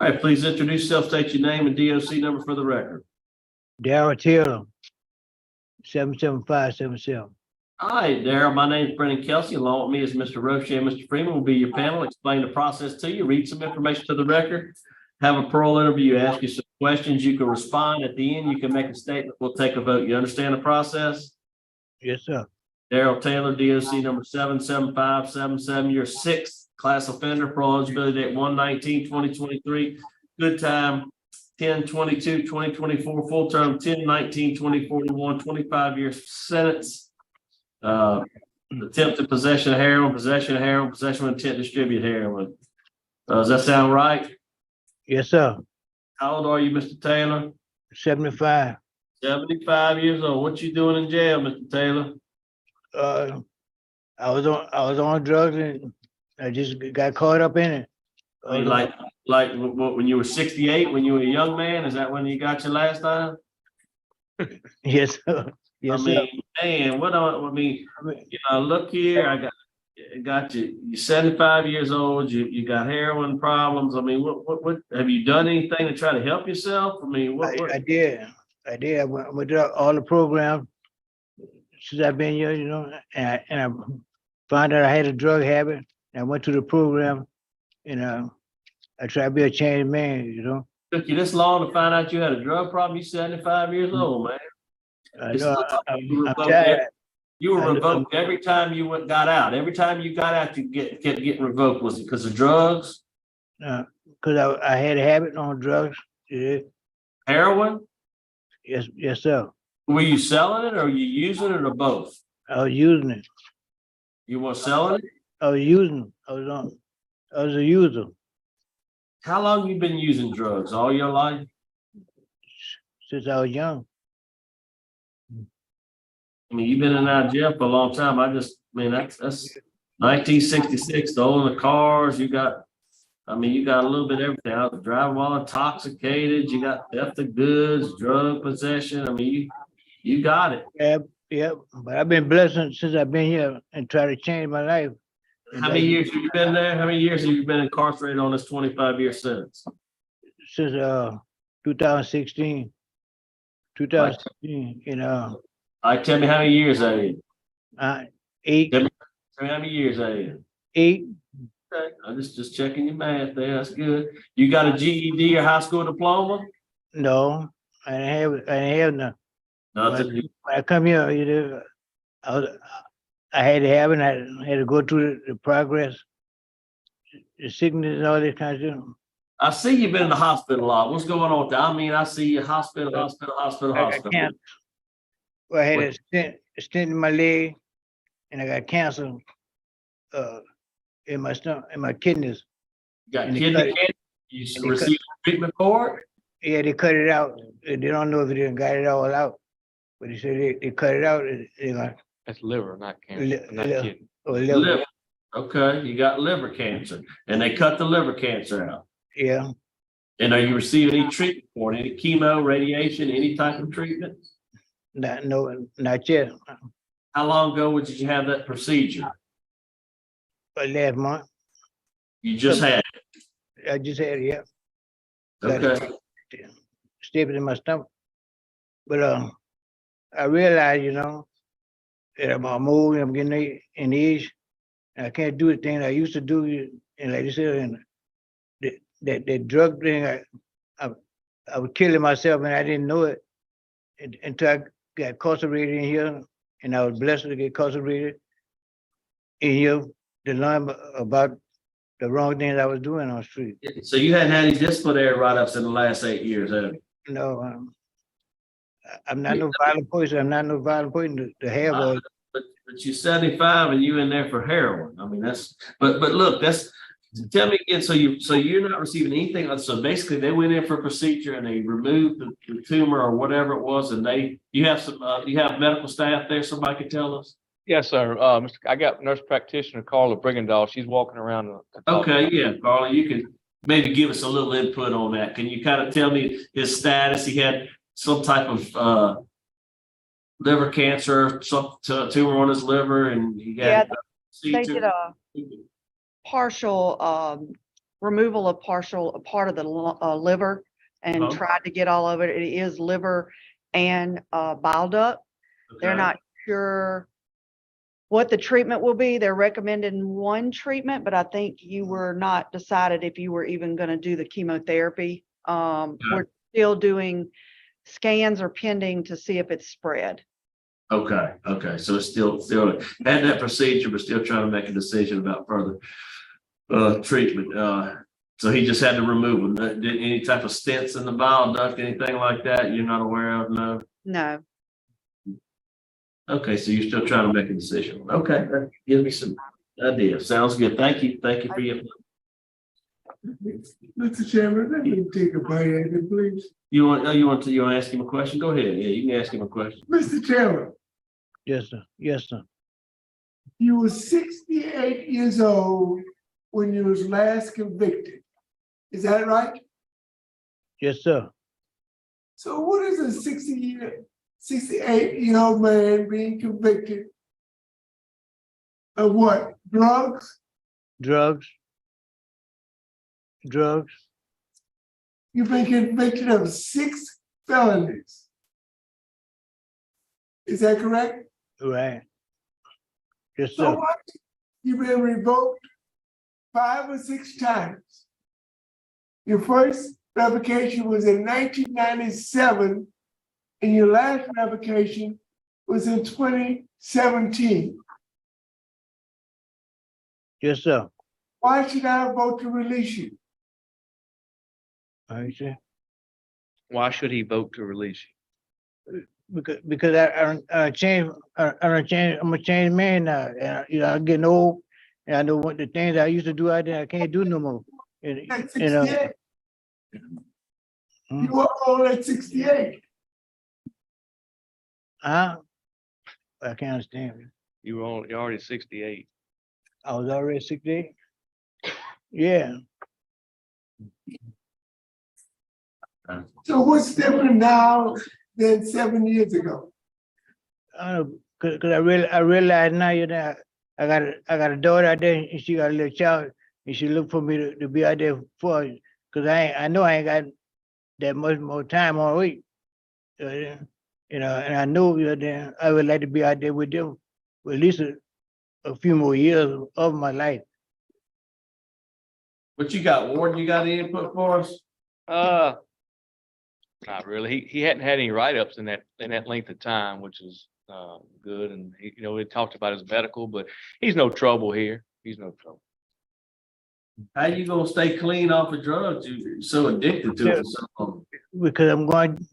All right, please introduce yourself, state your name and DOC number for the record. Darrell Taylor, 77577. All right, Darrell, my name is Brennan Kelsey. Along with me is Mr. Roche and Mr. Freeman will be your panel. Explain the process to you, read some information to the record, have a parole interview, ask you some questions. You can respond at the end. You can make a statement. We'll take a vote. You understand the process? Yes, sir. Darrell Taylor, DOC number 77577, your sixth class offender, parole eligibility date 1/19/2023. Good time 10/22/2024, full term 10/19/2041, 25-year sentence. Attempted possession of heroin, possession with intent to distribute heroin. Does that sound right? Yes, sir. How old are you, Mr. Taylor? 75. 75 years old. What you doing in jail, Mr. Taylor? I was on drugs and I just got caught up in it. I mean, like what, when you were 68, when you were a young man, is that when you got your last time? Yes, sir. Yes, I mean, man, look here, I got you. You're 75 years old. You got heroin problems. I mean, what have you done anything to try to help yourself? I mean, what? I did. I went through all the programs since I've been here, and I found out I had a drug habit. I went to the program, and I tried to be a changed man, Took you this long to find out you had a drug problem? You're 75 years old, man. I know. I'm tired. You were revoked every time you got out. Every time you got out, you kept getting revoked. Was it because of drugs? Because I had a habit on drugs. Yeah. Heroin? Yes, sir. Were you selling it or you using it or both? I was using it. You were selling it? I was using. I was a user. How long you been using drugs? All your life? Since I was young. I mean, you've been in and out of jail for a long time. That's 1966, stolen the cars. You got a little bit of everything. I was driving while intoxicated. You got theft of goods, drug possession. I mean, you got it. Yeah. But I've been blessed since I've been here and try to change my life. How many years have you been there? How many years have you been incarcerated on this 25-year sentence? Since 2016. 2016, All right, tell me how many years that is. 8. Tell me how many years that is. 8. Okay, I'm just checking your math there. That's good. You got a GED or high school diploma? No, I didn't have none. Nothing. When I come here, I had to have it. I had to go through the progress, the sickness and all this kind of stuff. I see you've been in the hospital a lot. What's going on with that? I mean, I see you hospital. I got cancer. Well, I had a stent in my leg, and I got cancer in my stomach, in my kidneys. You got kidney cancer? You received treatment for it? Yeah, they cut it out. They don't know if they got it all out, but they said they cut it out. That's liver, not cancer, not kidney. Liver. Okay, you got liver cancer, and they cut the liver cancer out. Yeah. And are you receiving any treatment for it? Any chemo, radiation, any type of treatment? Not yet. How long ago did you have that procedure? Last month. You just had it? I just had it, yeah. Okay. Staples in my stomach. But I realized, that I'm old and I'm getting in age, and I can't do the thing I used to do. And like you said, and that drug thing, I was killing myself and I didn't know it until I got incarcerated in here, and I was blessed to get incarcerated in here to learn about the wrong things I was doing on the street. So you hadn't had any disciplinary write-ups in the last 8 years, have you? No, I'm not no violent person. I'm not no violent person to have. But you're 75 and you in there for heroin. I mean, but look, tell me again. So you're not receiving anything. So basically, they went in for a procedure and they removed the tumor or whatever it was, and you have medical staff there. Somebody could tell us. Yes, sir. I got nurse practitioner Carla Brigendahl. She's walking around. Okay, yeah, Carla, you can maybe give us a little input on that. Can you kind of tell me his status? He had some type of liver cancer, some tumor on his liver, and he got they did a partial removal of a part of the liver and Uh-huh. tried to get all of it. It is liver and bile duct. They're Okay. not sure what the treatment will be. They're recommending one treatment, but I think you were not decided if you were even going to do the chemotherapy. We're still doing scans or pending to see if it's spread. Okay, okay, so it's still had that procedure, but still trying to make a decision about further treatment. So he just had to remove them. Did any type of stents in the bile duct, anything like that? You're not aware of? No. No, Okay, so you're still trying to make a decision. Okay, that gives me some idea. Sounds good. Thank you. Thank you for your. Mr. Chairman, let me take a bite at it, please. You want to ask him a question? Go ahead. Yeah, you can ask him a question. Mr. Chairman, Yes, sir. Yes, sir. you were 68 years old when you was last convicted. Is that right? Yes, sir. So what is a 68-year-old man being convicted of what? Drugs? Drugs. Drugs. You've been convicted of 6 felonies. Is that correct? Right. Yes, So sir. what? You've been revoked 5 or 6 times. Your first revocation was in 1997, and your last revocation was in 2017. Yes, sir. Why should I vote to release you? I see. Why should he vote to release you? Because I changed. I changed. I'm a changed man now. And you know, I'm getting old, and I know what the things I used to do out there I can't do no more. And, At you know, 68, hmm, you were old at 68. I can't understand. You're already 68. I was already 68. Yeah. So what's different now than 7 years ago? I don't know, cause I realize now, you know, I got a daughter out there and she got a little child and she look for me to be out there for her. Cause I know I ain't got that much more time on week. You know, and I know that I would like to be out there with them for at least a few more years of my life. What you got, Ward? You got any input for us? Not really. He hadn't had any write-ups in that length of time, which is good. And he, we talked about his medical, but he's no trouble here. He's no trouble. How you gonna stay clean off of drugs? You're so addicted to it for so long. Because I'm going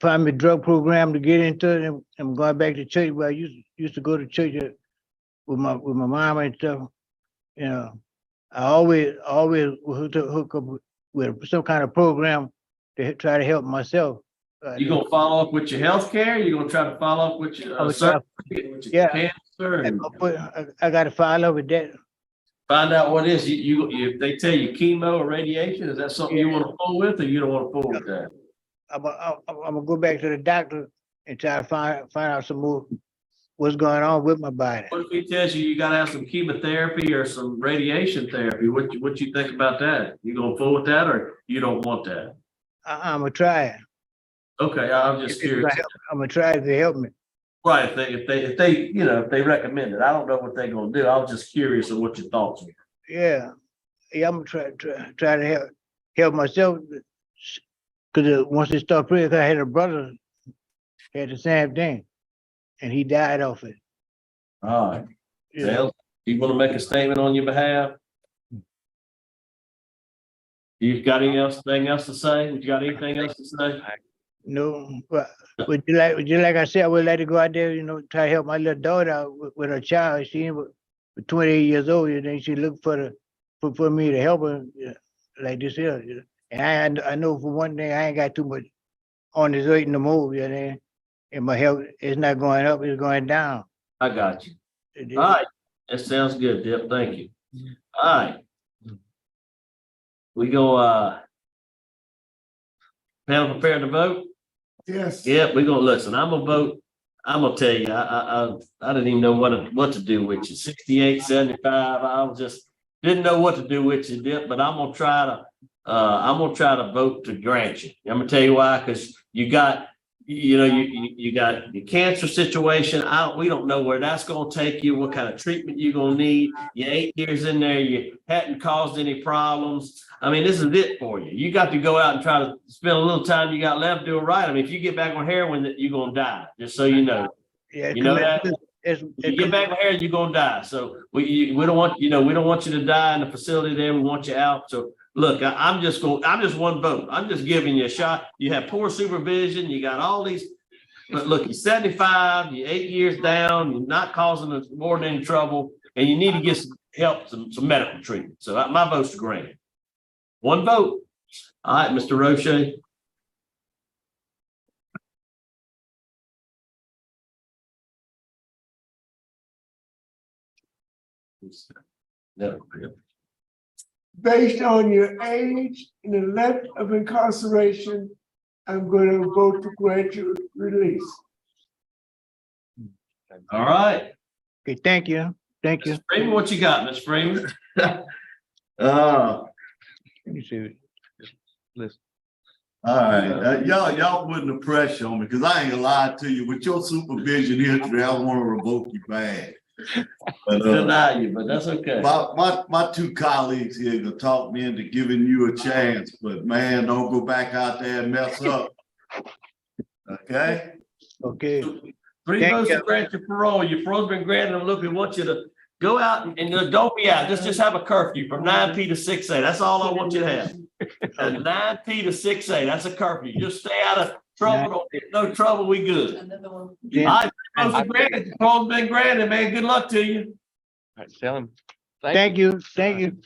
find me a drug program to get into it, and I'm going back to church where I used to go to church with my mom and stuff. You know, I always hook up with some kind of program to try to help myself. You gonna follow up with your health care? You gonna try to follow up with your I was trying- with your yeah. cancer and I got to follow up with that. find out what it is. You if they tell you chemo or radiation, is that something you want to fool with, or you don't want to fool with that? I'm gonna go back to the doctor and try to find out some more what's going on with my body. What if he tells you gotta have some chemotherapy or some radiation therapy? What you think about that? You gonna fool with that, or you don't want that? I'm gonna try it. Okay, I'm just curious. I'm gonna try it to help me. Right, if they recommend it. I don't know what they're gonna do. I was just curious of what your thoughts were. Yeah, I'm gonna try to help myself. Cause once it started praying, I had a brother had the same thing, and he died off it. All right. Yeah. Well, you wanna make a statement on your behalf? You got anything else to say? You got anything else to say? No, but would you like I said, I would like to go out there, you know, try to help my little daughter out with her child. She was 28 years old, and then she looked for me to help her, like this here. You know? And I know for one thing, I ain't got too much on this weight no more, you know, and my health is not going up, it's going down. I got you. All right, that sounds good, Dip. Thank you. All right. We go, panel prepared to vote? Yes. Yeah, we're gonna listen. I'm gonna vote. I'm gonna tell you, I didn't even know what to do with you. 68, 75. I was just didn't know what to do with you, Dip, but I'm gonna try to vote to grant you. I'm gonna tell you why, because you got, you got your cancer situation. We don't know where that's gonna take you, what kind of treatment you're gonna need. You're 8 years in there, you hadn't caused any problems. I mean, this is it for you. You got to go out and try to spend a little time you got left doing right. I mean, if you get back on heroin, you're gonna die, just so you know. Yeah, You know that? It's, You get back on heroin, you're gonna die. So we don't want, we don't want you to die in the facility there. We want you out. So look, I'm just one vote. I'm just giving you a shot. You have poor supervision, you got all these, but look, you're 75, you're 8 years down, you're not causing us more than any trouble, and you need to get some help, some medical treatment. So my vote's to grant. One vote. All right, Mr. Roche. No. Based on your age and the length of incarceration, I'm going to vote to grant you release. All right. Okay, thank you. Thank you. Ms. Freeman, what you got, Ms. Freeman? Let me see. Listen, All right, y'all putting the pressure on me, because I ain't gonna lie to you, with your supervision history, I want to revoke you bad. But, Deny you, but that's okay. my two colleagues here gonna talk me into giving you a chance, but man, don't go back out there and mess up. Okay? Okay, Three Thank votes you. to grant your parole. Your parole's been granted. And look, we want you to go out and don't be out. Just have a curfew from 9 p to 6 a. That's all I want you to have. From 9 p to 6 a. That's a curfew. Just stay out of trouble. Don't get no trouble. We good. All right, three votes to granted. Your parole's been granted, man. Good luck to you. all right, tell him. thank you, thank you.